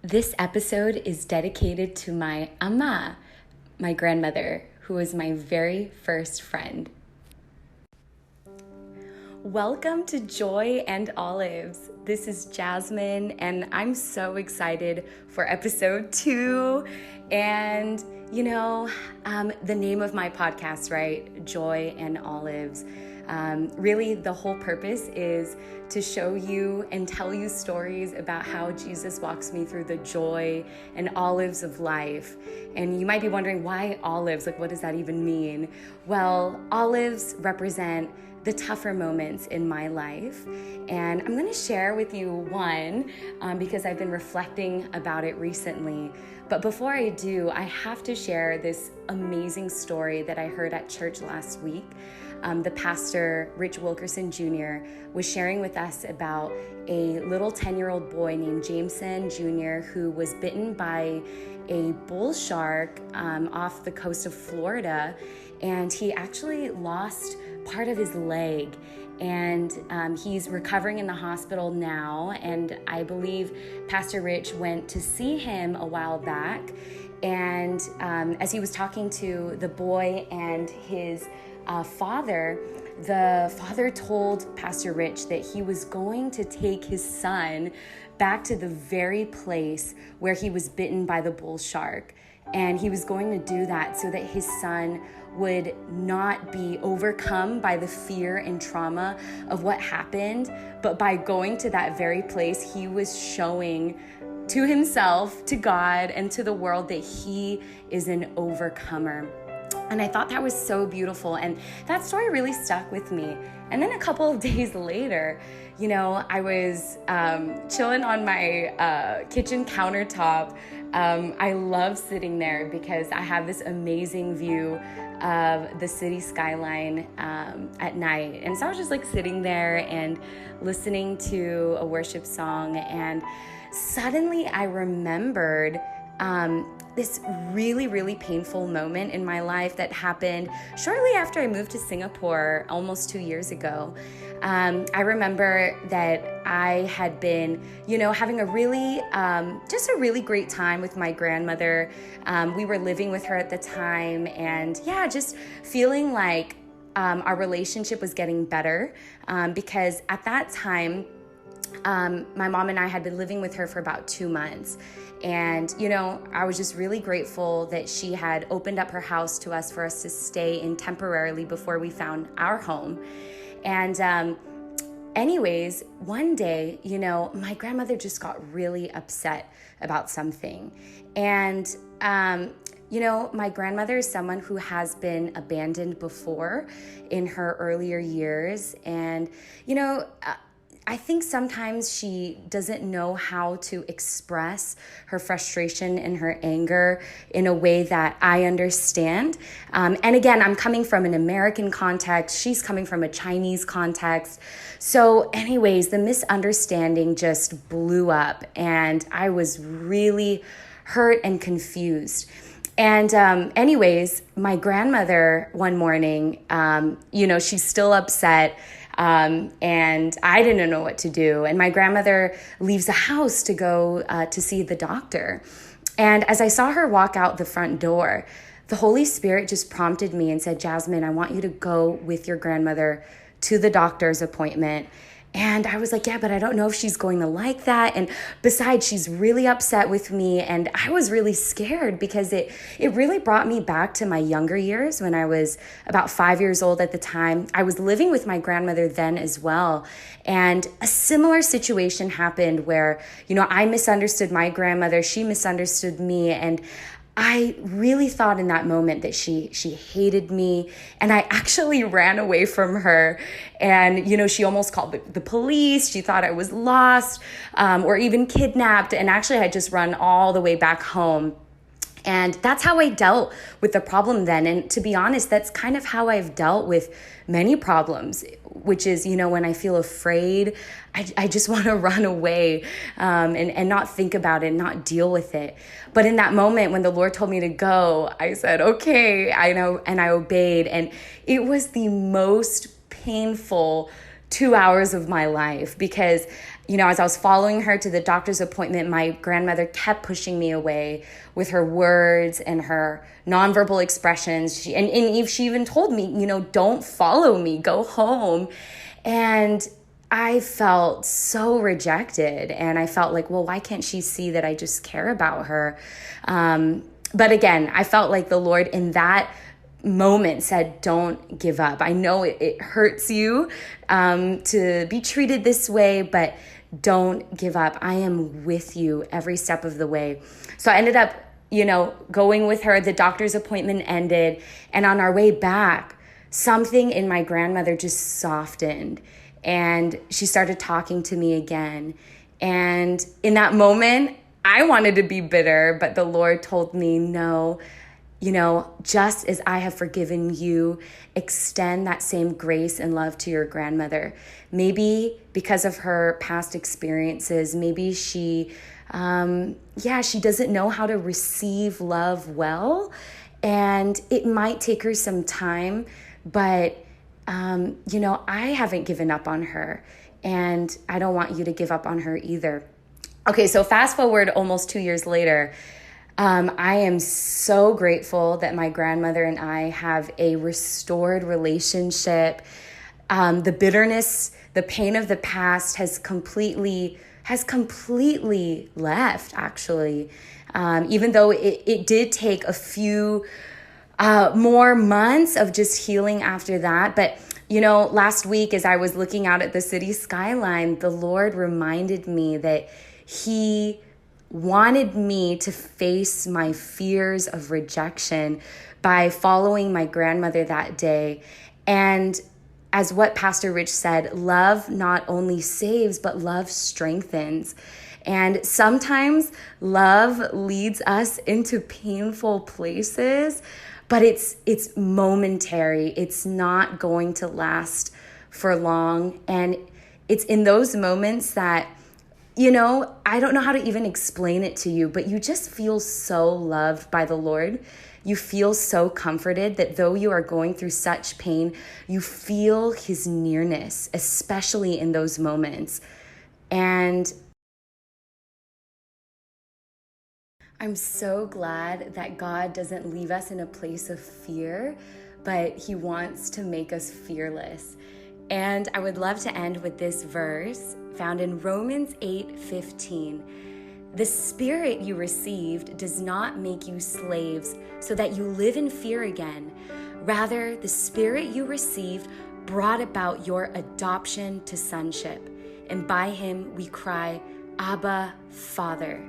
This episode is dedicated to my ama, my grandmother, who was my very first friend. Welcome to Joy and Olives. This is Jasmine, and I'm so excited for episode 2. And the name of my podcast, right? Joy and Olives. Really, the whole purpose is to show you and tell you stories about how Jesus walks me through the joy and olives of life. And you might be wondering, why olives? Like, what does that even mean? Well, olives represent the tougher moments in my life. And I'm going to share with you one because I've been reflecting about it recently. But before I do, I have to share this amazing story that I heard at church last week. The pastor, Rich Wilkerson Jr., was sharing with us about a little 10-year-old boy named Jameson Jr. who was bitten by a bull shark off the coast of Florida, and he actually lost part of his leg. And he's recovering in the hospital now, and I believe Pastor Rich went to see him a while back, and as he was talking to the boy and his father, the father told Pastor Rich that he was going to take his son back to the very place where he was bitten by the bull shark. And he was going to do that so that his son would not be overcome by the fear and trauma of what happened. But by going to that very place, he was showing to himself, to God, and to the world that he is an overcomer. And I thought that was so beautiful. And that story really stuck with me. And then a couple of days later, I was chilling on my kitchen countertop. I love sitting there because I have this amazing view of the city skyline at night. And so I was just like sitting there and listening to a worship song. And suddenly I remembered this really, really painful moment in my life that happened shortly after I moved to Singapore almost 2 years ago. I remember that I had been, having a really, just a really great time with my grandmother. We were living with her at the time, and just feeling like our relationship was getting better because at that time, my mom and I had been living with her for about 2 months. And, I was just really grateful that she had opened up her house to us for us to stay in temporarily before we found our home. And anyways, one day, my grandmother just got really upset about something. And, my grandmother is someone who has been abandoned before in her earlier years. And, I think sometimes she doesn't know how to express her frustration and her anger in a way that I understand. And again, I'm coming from an American context. She's coming from a Chinese context. So anyways, the misunderstanding just blew up, and I was really hurt and confused. And anyways, my grandmother one morning, she's still upset. And I didn't know what to do. And my grandmother leaves the house to go to see the doctor. And as I saw her walk out the front door, the Holy Spirit just prompted me and said, Jasmine, I want you to go with your grandmother to the doctor's appointment. And I was like, yeah, but I don't know if she's going to like that. And besides, she's really upset with me. And I was really scared because it really brought me back to my younger years when I was about 5 years old at the time. I was living with my grandmother then as well. And a similar situation happened where, I misunderstood my grandmother. She misunderstood me. And I really thought in that moment that she hated me, and I actually ran away from her. And, she almost called the police. She thought I was lost or even kidnapped. And actually, I had just run all the way back home. And that's how I dealt with the problem then. And to be honest, that's kind of how I've dealt with many problems, which is, when I feel afraid, I just want to run away and not think about it, not deal with it. But in that moment, when the Lord told me to go, I said, okay, I know, and I obeyed. And it was the most painful 2 hours of my life because as I was following her to the doctor's appointment, my grandmother kept pushing me away with her words and her nonverbal expressions. And she even told me, don't follow me, go home. And I felt so rejected. And I felt like, well, why can't she see that I just care about her? But again, I felt like the Lord in that moment said, don't give up. I know it hurts you to be treated this way, but don't give up. I am with you every step of the way. So I ended up, going with her. The doctor's appointment ended. And on our way back, something in my grandmother just softened. And she started talking to me again. And in that moment, I wanted to be bitter, but the Lord told me, no, just as I have forgiven you, extend that same grace and love to your grandmother. Maybe because of her past experiences, maybe she doesn't know how to receive love well. And it might take her some time, but, I haven't given up on her. And I don't want you to give up on her either. Okay, so fast forward almost 2 years later. I am so grateful that my grandmother and I have a restored relationship. The bitterness, the pain of the past has completely left, actually. Even though it did take a few more months of just healing after that. But, last week as I was looking out at the city skyline, the Lord reminded me that He wanted me to face my fears of rejection by following my grandmother that day. And as what Pastor Rich said, love not only saves, but love strengthens. And sometimes love leads us into painful places, but it's momentary. It's not going to last for long. And it's in those moments that I don't know how to even explain it to you, but you just feel so loved by the Lord. You feel so comforted that though you are going through such pain, you feel His nearness, especially in those moments. And I'm so glad that God doesn't leave us in a place of fear, but He wants to make us fearless. And I would love to end with this verse found in Romans 8:15. The Spirit you received does not make you slaves so that you live in fear again. Rather, the Spirit you received brought about your adoption to sonship. And by Him we cry, Abba, Father.